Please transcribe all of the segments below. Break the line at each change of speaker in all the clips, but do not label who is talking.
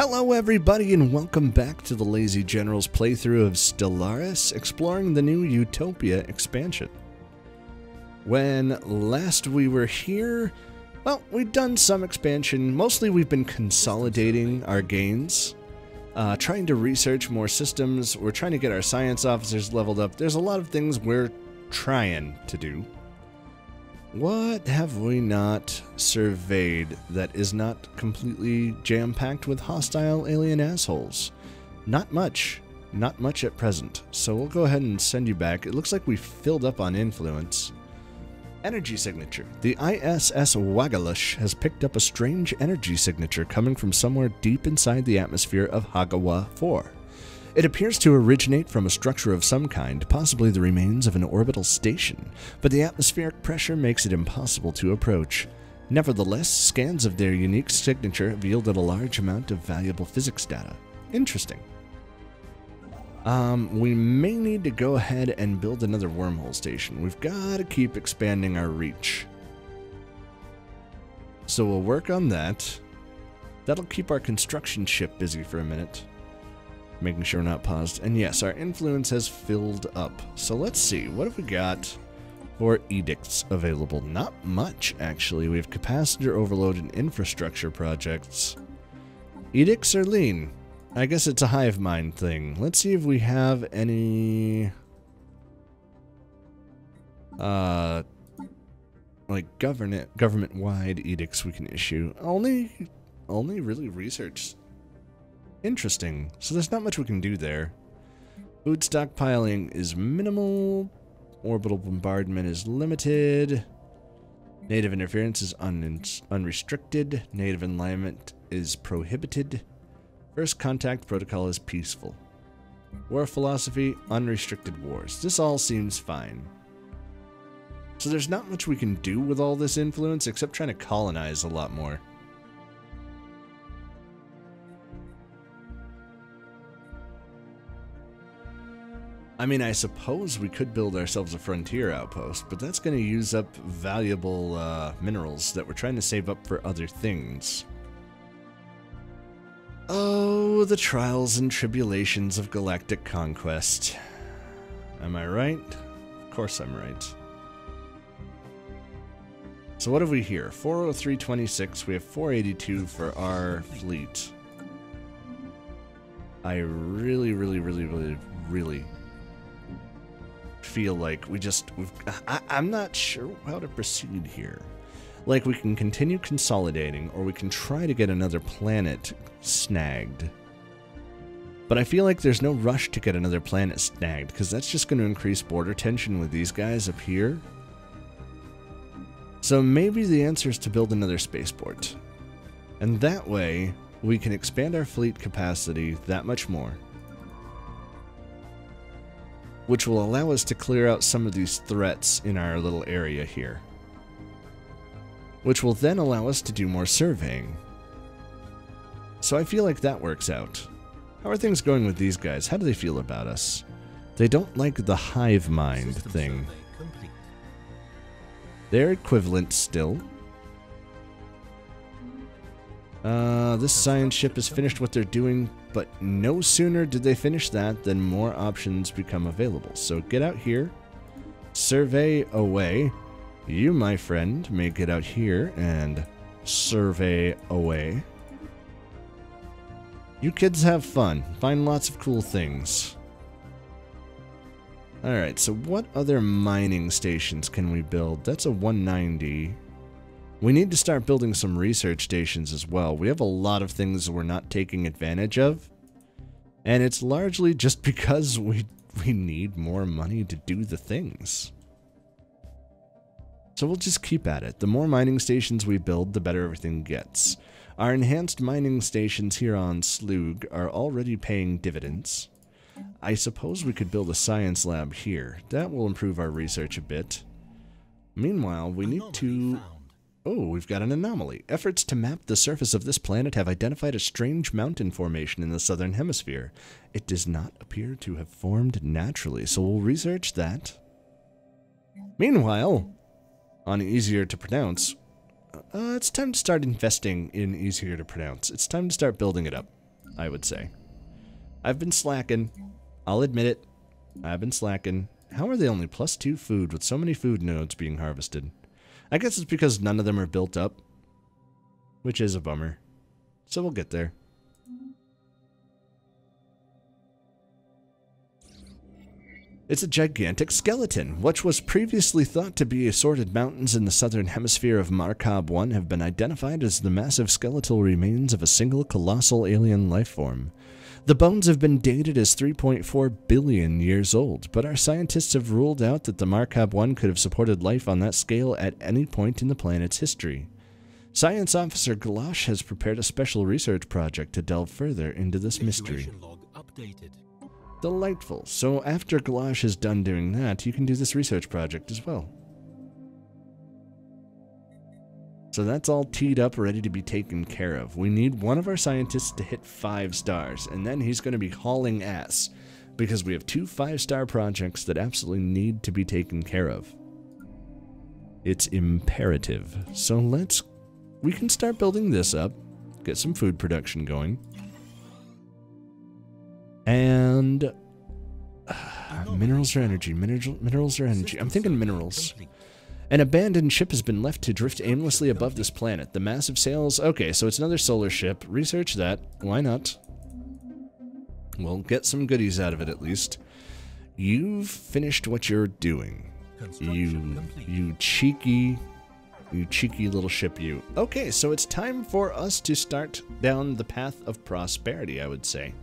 Hello everybody and welcome back to the Lazy General's playthrough of Stellaris, exploring the new Utopia expansion. When last we were here, well, we've done some expansion. Mostly we've been consolidating our gains, trying to research more systems. We're trying to get our science officers leveled up. There's a lot of things we're trying to do. What have we not surveyed that is not completely jam-packed with hostile alien assholes? Not much. Not much at present. So we'll go ahead and send you back. It looks like we filled up on influence. Energy signature. The ISS Wagalush has picked up a strange energy signature coming from somewhere deep inside the atmosphere of Hagawa 4. It appears to originate from a structure of some kind, possibly the remains of an orbital station, but the atmospheric pressure makes it impossible to approach. Nevertheless, scans of their unique signature have yielded a large amount of valuable physics data. Interesting. We may need to go ahead and build another wormhole station. We've got to keep expanding our reach. So we'll work on that. That'll keep our construction ship busy for a minute. Making sure we're not paused. And yes, our influence has filled up. So let's see, what have we got for edicts available? Not much, actually. We have capacitor overload and infrastructure projects. Edicts are lean. I guess it's a hive mind thing. Let's see if we have any like government-wide edicts we can issue. Only really research. Interesting. So there's not much we can do there. Food stockpiling is minimal. Orbital bombardment is limited. Native interference is unrestricted. Native alignment is prohibited. First contact protocol is peaceful. War philosophy, unrestricted wars. This all seems fine. So there's not much we can do with all this influence except trying to colonize a lot more. I mean, I suppose we could build ourselves a frontier outpost, but that's going to use up valuable minerals that we're trying to save up for other things. Oh, the trials and tribulations of galactic conquest. Am I right? Of course I'm right. So what have we here? 403.26. We have 482 for our fleet. I really feel like I'm not sure how to proceed here. Like, we can continue consolidating, or we can try to get another planet snagged. But I feel like there's no rush to get another planet snagged, because that's just going to increase border tension with these guys up here. So maybe the answer is to build another spaceport. And that way, we can expand our fleet capacity that much more, which will allow us to clear out some of these threats in our little area here, which will then allow us to do more surveying. So I feel like that works out. How are things going with these guys? How do they feel about us? They don't like the hive mind thing. They're equivalent still. This science ship has finished what they're doing, but no sooner did they finish that than more options become available. So get out here, survey away. You, my friend, may get out here and survey away. You kids have fun. Find lots of cool things. Alright, so what other mining stations can we build? That's a 190. We need to start building some research stations as well. We have a lot of things we're not taking advantage of. And it's largely just because we need more money to do the things. So we'll just keep at it. The more mining stations we build, the better everything gets. Our enhanced mining stations here on Sloog are already paying dividends. I suppose we could build a science lab here. That will improve our research a bit. Meanwhile, we need to... Oh, we've got an anomaly. Efforts to map the surface of this planet have identified a strange mountain formation in the southern hemisphere. It does not appear to have formed naturally, so we'll research that. Meanwhile, on easier to pronounce, it's time to start investing in easier to pronounce. It's time to start building it up. I would say. I've been slacking. I'll admit it. I've been slacking. How are they only +2 food with so many food nodes being harvested? I guess it's because none of them are built up, which is a bummer. So we'll get there. It's a gigantic skeleton. What was previously thought to be assorted mountains in the southern hemisphere of Markab 1 have been identified as the massive skeletal remains of a single colossal alien life form. The bones have been dated as 3.4 billion years old, but our scientists have ruled out that the Markab 1 could have supported life on that scale at any point in the planet's history. Science Officer Galosh has prepared a special research project to delve further into this mystery.
Log updated.
Delightful. So after Galosh is done doing that, you can do this research project as well. So that's all teed up, ready to be taken care of. We need one of our scientists to hit 5 stars, and then he's going to be hauling ass, because we have 2 5-star projects that absolutely need to be taken care of. It's imperative. So we can start building this up, get some food production going. And minerals or energy? Minerals or energy? I'm thinking minerals. An abandoned ship has been left to drift aimlessly above this planet. The massive sails... Okay, so it's another solar ship. Research that. Why not? We'll get some goodies out of it at least. You've finished what you're doing. You cheeky little ship, you. Okay, so it's time for us to start down the path of prosperity, I would say.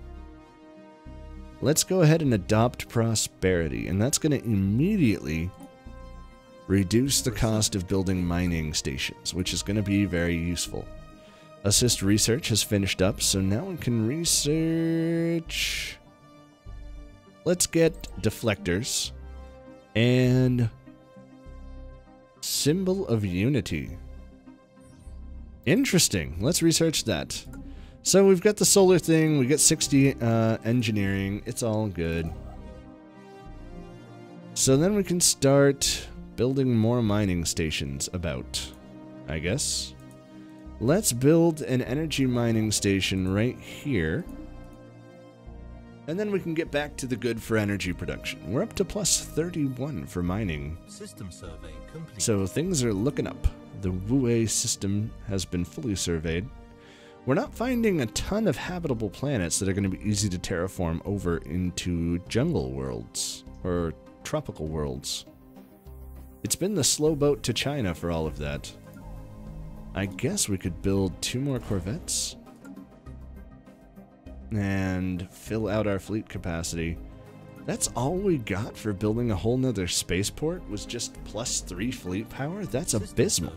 Let's go ahead and adopt prosperity, and that's going to immediately reduce the cost of building mining stations, which is going to be very useful. Assist research has finished up, so now we can research... Let's get deflectors and symbol of unity. Interesting. Let's research that. So we've got the solar thing, we get 60 engineering, it's all good. So then we can start building more mining stations about, I guess. Let's build an energy mining station right here. And then we can get back to the good for energy production. We're up to +31 for mining.
System survey complete.
So things are looking up. The Wu system has been fully surveyed. We're not finding a ton of habitable planets that are going to be easy to terraform over into jungle worlds or tropical worlds. It's been the slow boat to China for all of that. I guess we could build 2 more corvettes and fill out our fleet capacity. That's all we got for building a whole nother spaceport, was just +3 fleet power? That's abysmal.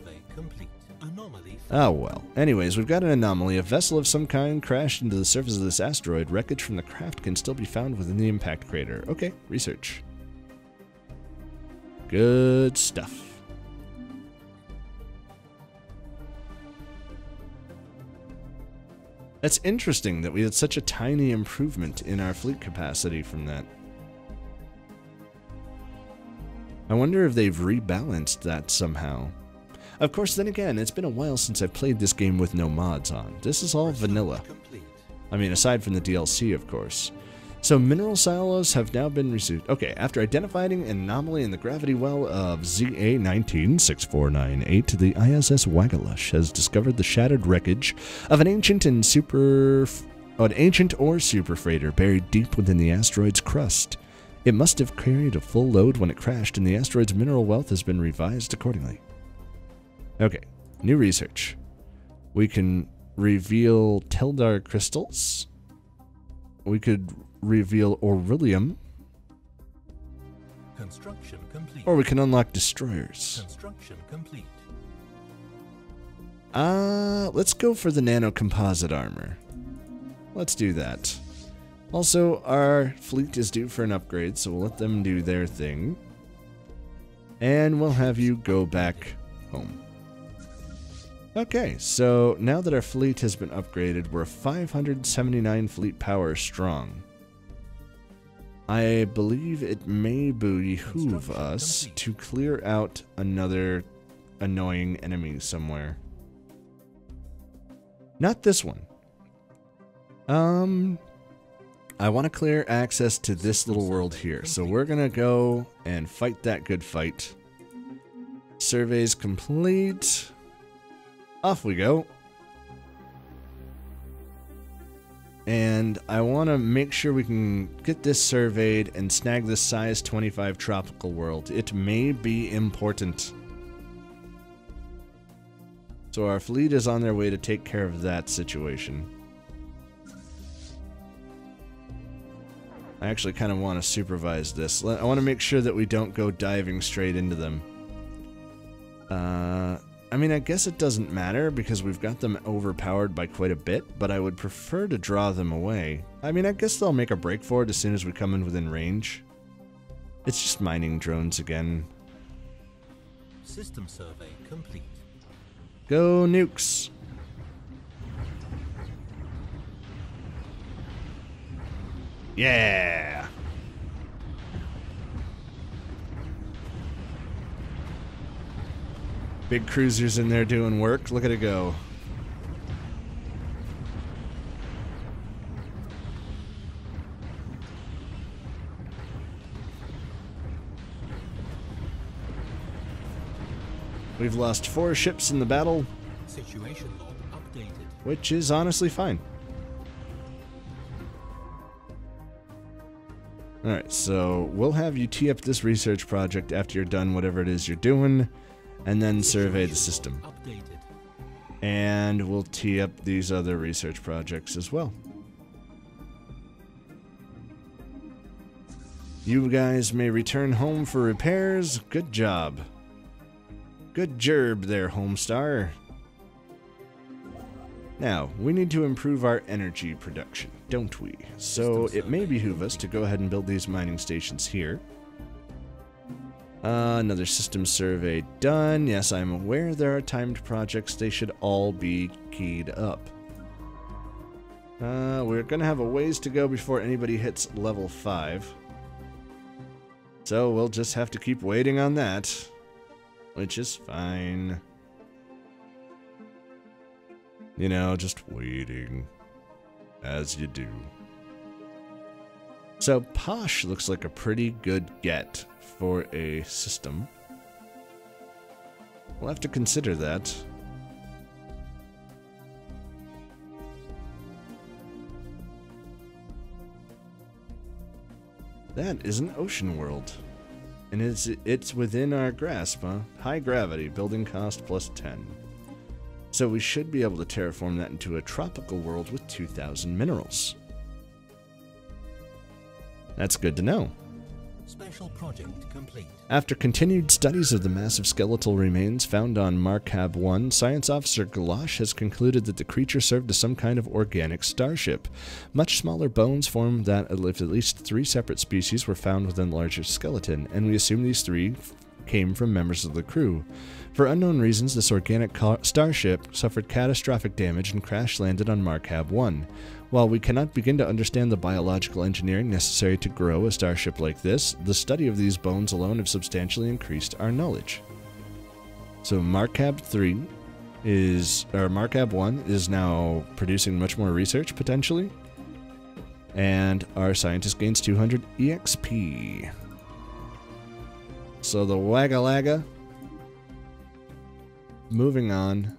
Oh well. Anyways, we've got an anomaly. A vessel of some kind crashed into the surface of this asteroid. Wreckage from the craft can still be found within the impact crater. Okay, research. Good stuff. That's interesting that we had such a tiny improvement in our fleet capacity from that. I wonder if they've rebalanced that somehow. Of course, then again, it's been a while since I've played this game with no mods on. This is all vanilla. I mean, aside from the DLC, of course. So, mineral silos have now been resumed. Okay, after identifying an anomaly in the gravity well of ZA196498, the ISS Wagalush has discovered the shattered wreckage of an ancient or super freighter buried deep within the asteroid's crust. It must have carried a full load when it crashed, and the asteroid's mineral wealth has been revised accordingly. Okay, new research. We can reveal Teldar crystals. We could reveal Aurelium.
Construction complete.
Or we can unlock destroyers.
Construction complete.
Let's go for the nanocomposite armor. Let's do that. Also, our fleet is due for an upgrade, so we'll let them do their thing. And we'll have you go back home. Okay, so now that our fleet has been upgraded, we're 579 fleet power strong. I believe it may behoove us to clear out another annoying enemy somewhere. Not this one. I want to clear access to this little world here, so we're gonna go and fight that good fight. Surveys complete. Off we go. And I want to make sure we can get this surveyed and snag this size 25 tropical world. It may be important. So our fleet is on their way to take care of that situation. I actually kind of want to supervise this. I want to make sure that we don't go diving straight into them. I mean, I guess it doesn't matter because we've got them overpowered by quite a bit, but I would prefer to draw them away. I mean, I guess they'll make a break for it as soon as we come in within range. It's just mining drones again.
System survey complete.
Go nukes. Yeah. Big cruisers in there doing work. Look at it go. We've lost 4 ships in the battle.
Situation log updated.
Which is honestly fine. Alright, so we'll have you tee up this research project after you're done whatever it is you're doing, and then survey the system.
Updated.
And we'll tee up these other research projects as well. You guys may return home for repairs. Good job. Good gerb there, Homestar. Now, we need to improve our energy production, don't we? So it may behoove us to go ahead and build these mining stations here. Another system survey done. Yes, I'm aware there are timed projects. They should all be keyed up. We're going to have a ways to go before anybody hits level 5. So we'll just have to keep waiting on that, which is fine. You know, just waiting, as you do. So Posh looks like a pretty good get for a system. We'll have to consider that. That is an ocean world. And it's within our grasp, huh? High gravity, building cost +10. So we should be able to terraform that into a tropical world with 2,000 minerals. That's good to know.
Special project complete.
After continued studies of the massive skeletal remains found on Markab 1, Science Officer Galosh has concluded that the creature served as some kind of organic starship. Much smaller bones form that at least 3 separate species were found within the larger skeleton, and we assume these 3 came from members of the crew. For unknown reasons, this organic starship suffered catastrophic damage and crash-landed on Markab 1. While we cannot begin to understand the biological engineering necessary to grow a starship like this, the study of these bones alone have substantially increased our knowledge. So Markab 1 is now producing much more research, potentially. And our scientist gains 200 EXP. So the Wagalaga. Moving on.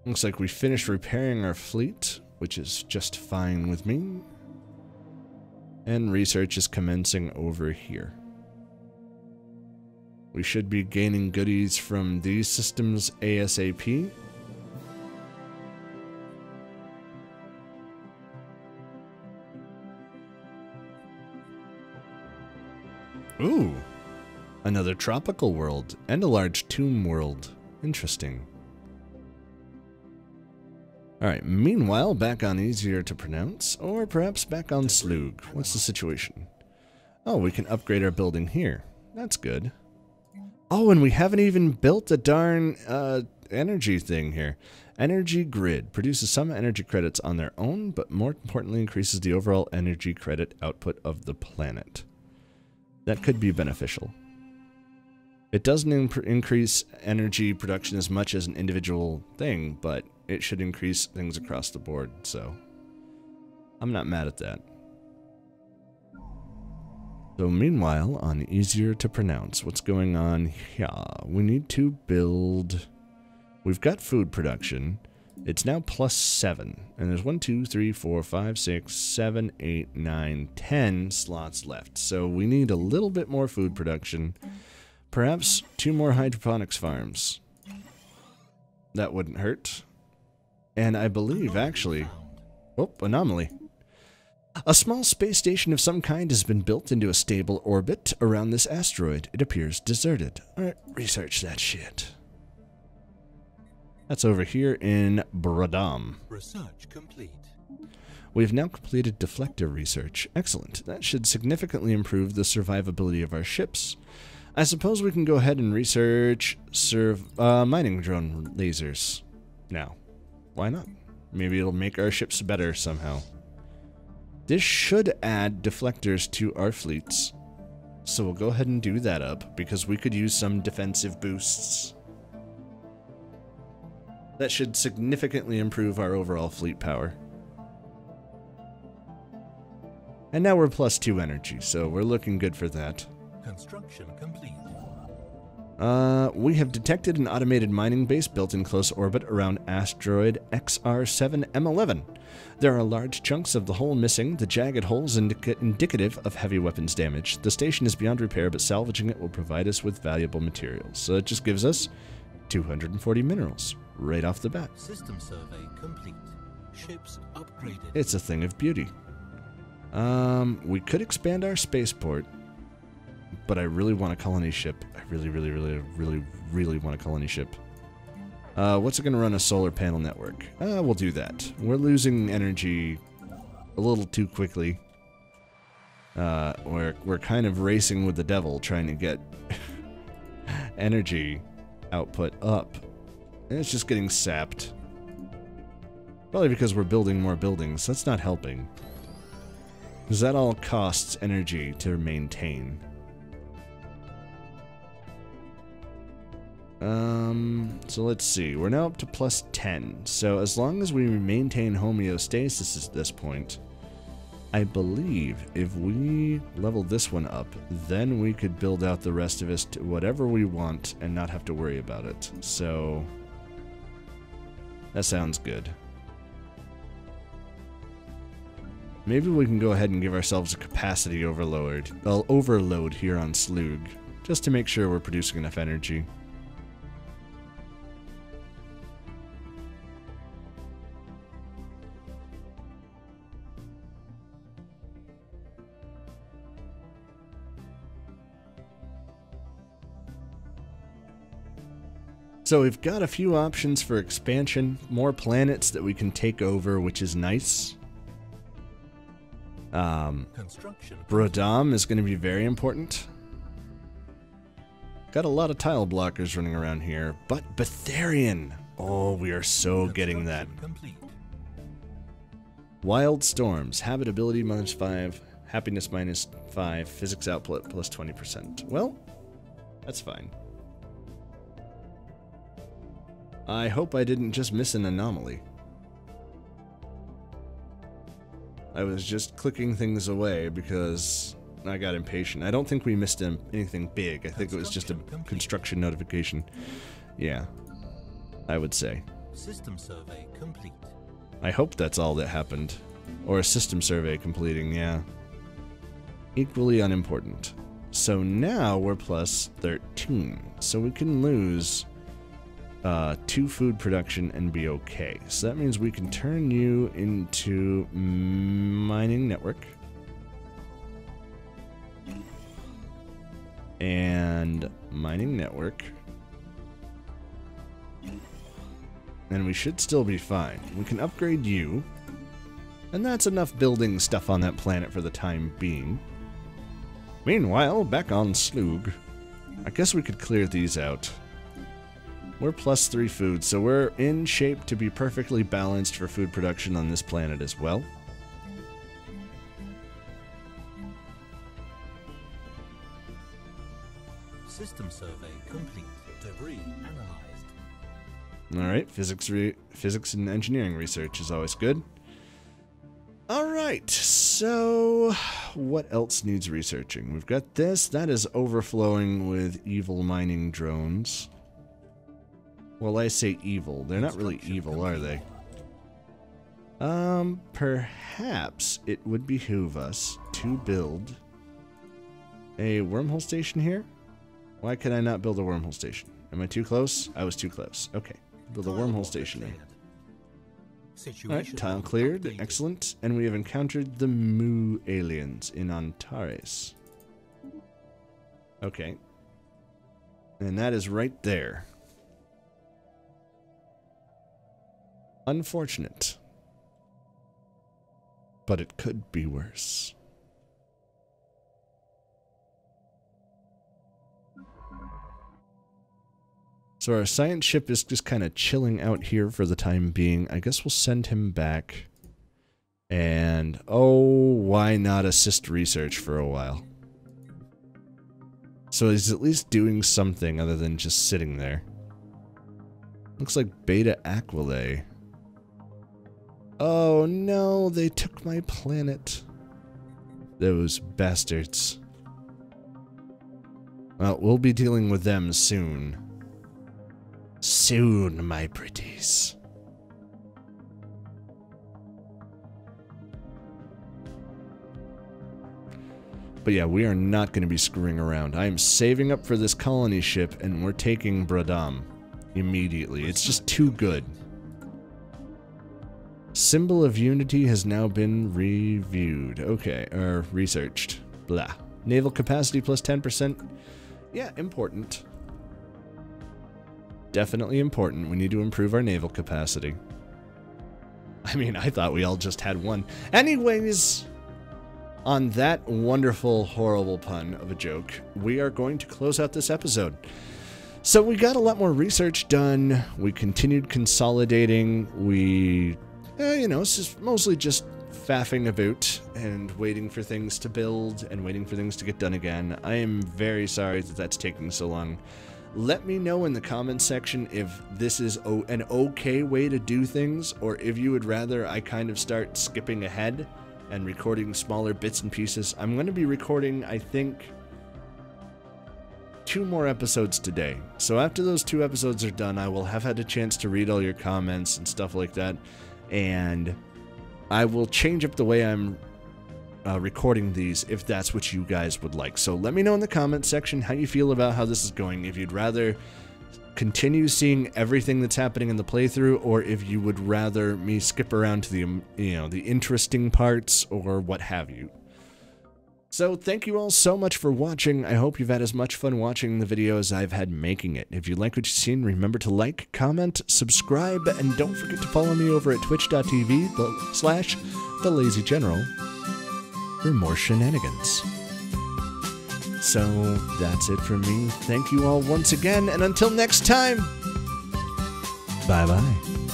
Looks like we finished repairing our fleet, which is just fine with me. And research is commencing over here. We should be gaining goodies from these systems ASAP. Ooh, another tropical world and a large tomb world. Interesting. Alright, meanwhile, back on easier to pronounce, or perhaps back on Sloog. What's the situation? Oh, we can upgrade our building here. That's good. Oh, and we haven't even built the darn energy thing here. Energy grid produces some energy credits on their own, but more importantly increases the overall energy credit output of the planet. That could be beneficial. It doesn't increase energy production as much as an individual thing, but it should increase things across the board, so I'm not mad at that. So meanwhile, on easier to pronounce, what's going on here? We need to build... We've got food production. It's now +7. And there's 1, 2, 3, 4, 5, 6, 7, 8, 9, 10 slots left. So we need a little bit more food production. Perhaps 2 more hydroponics farms. That wouldn't hurt. And I believe, actually... Oh, anomaly. A small space station of some kind has been built into a stable orbit around this asteroid. It appears deserted. Alright, research that shit. That's over here in Bradam.
Research complete.
We've now completed deflector research. Excellent. That should significantly improve the survivability of our ships. I suppose we can go ahead and research mining drone lasers now. Why not? Maybe it'll make our ships better somehow. This should add deflectors to our fleets. So we'll go ahead and do that up, because we could use some defensive boosts. That should significantly improve our overall fleet power. And now we're +2 energy, so we're looking good for that.
Construction complete.
We have detected an automated mining base built in close orbit around asteroid XR7M11. There are large chunks of the hull missing, the jagged holes indicative of heavy weapons damage. The station is beyond repair, but salvaging it will provide us with valuable materials. So it just gives us 240 minerals right off the bat.
System survey complete. Ships upgraded.
It's a thing of beauty. We could expand our spaceport, but I really want a colony ship. I really want a colony ship. What's it going to run a solar panel network? We'll do that. We're losing energy a little too quickly. We're kind of racing with the devil, trying to get energy output up. And it's just getting sapped. Probably because we're building more buildings. That's not helping. Because that all costs energy to maintain. So let's see. We're now up to +10. So as long as we maintain homeostasis at this point, I believe if we level this one up, then we could build out the rest of us to whatever we want and not have to worry about it. So that sounds good. Maybe we can go ahead and give ourselves a capacity overload here on Sloog, just to make sure we're producing enough energy. So we've got a few options for expansion, more planets that we can take over, which is nice. Brodam is going to be very important. Got a lot of tile blockers running around here, but Betharian! Oh, we are so getting that. Wild Storms, habitability -5, happiness -5, physics output +20%. Well, that's fine. I hope I didn't just miss an anomaly. I was just clicking things away because I got impatient. I don't think we missed anything big. I think it was just a construction notification. Yeah, I would say.
System survey complete.
I hope that's all that happened. Or a system survey completing, yeah. Equally unimportant. So now we're +13. So we can lose 2 food production and be okay. So that means we can turn you into mining network. And mining network. And we should still be fine. We can upgrade you. And that's enough building stuff on that planet for the time being. Meanwhile, back on Sloog. I guess we could clear these out. We're +3 food, so we're in shape to be perfectly balanced for food production on this planet as well.
System survey complete. Debris analyzed.
Alright, physics and engineering research is always good. Alright, so what else needs researching? We've got this. That is overflowing with evil mining drones. Well, I say evil. They're not really evil, are they? Perhaps it would behoove us to build a wormhole station here? Why could I not build a wormhole station? Am I too close? I was too close. Okay. Build a wormhole station then. Alright, tile cleared. Excellent. And we have encountered the Mu aliens in Antares. Okay. And that is right there. Unfortunate. But it could be worse. So our science ship is just kind of chilling out here for the time being. I guess we'll send him back. And, oh, why not assist research for a while? So he's at least doing something other than just sitting there. Looks like Beta Aquilae. Oh no, they took my planet. Those bastards. Well, we'll be dealing with them soon. Soon, my pretties. But yeah, we are not going to be screwing around. I am saving up for this colony ship, and we're taking Bradam immediately. It's just too good. Symbol of Unity has now been reviewed. Okay, or researched. Blah. Naval capacity plus 10%. Yeah, important. Definitely important. We need to improve our naval capacity. I mean, I thought we all just had one. Anyways, on that wonderful, horrible pun of a joke, we are going to close out this episode. So we got a lot more research done. We continued consolidating. We... you know, it's just mostly just faffing about and waiting for things to build and waiting for things to get done again. I am very sorry that that's taking so long. Let me know in the comments section if this is an okay way to do things, or if you would rather I kind of start skipping ahead and recording smaller bits and pieces. I'm going to be recording, I think, 2 more episodes today. So after those 2 episodes are done, I will have had a chance to read all your comments and stuff like that. And I will change up the way I'm recording these if that's what you guys would like. So let me know in the comments section how you feel about how this is going. If you'd rather continue seeing everything that's happening in the playthrough, or if you would rather me skip around to the, you know, the interesting parts or what have you. So thank you all so much for watching. I hope you've had as much fun watching the video as I've had making it. If you like what you've seen, remember to like, comment, subscribe, and don't forget to follow me over at twitch.tv/TheLazyGeneral for more shenanigans. So that's it from me. Thank you all once again, and until next time, bye-bye.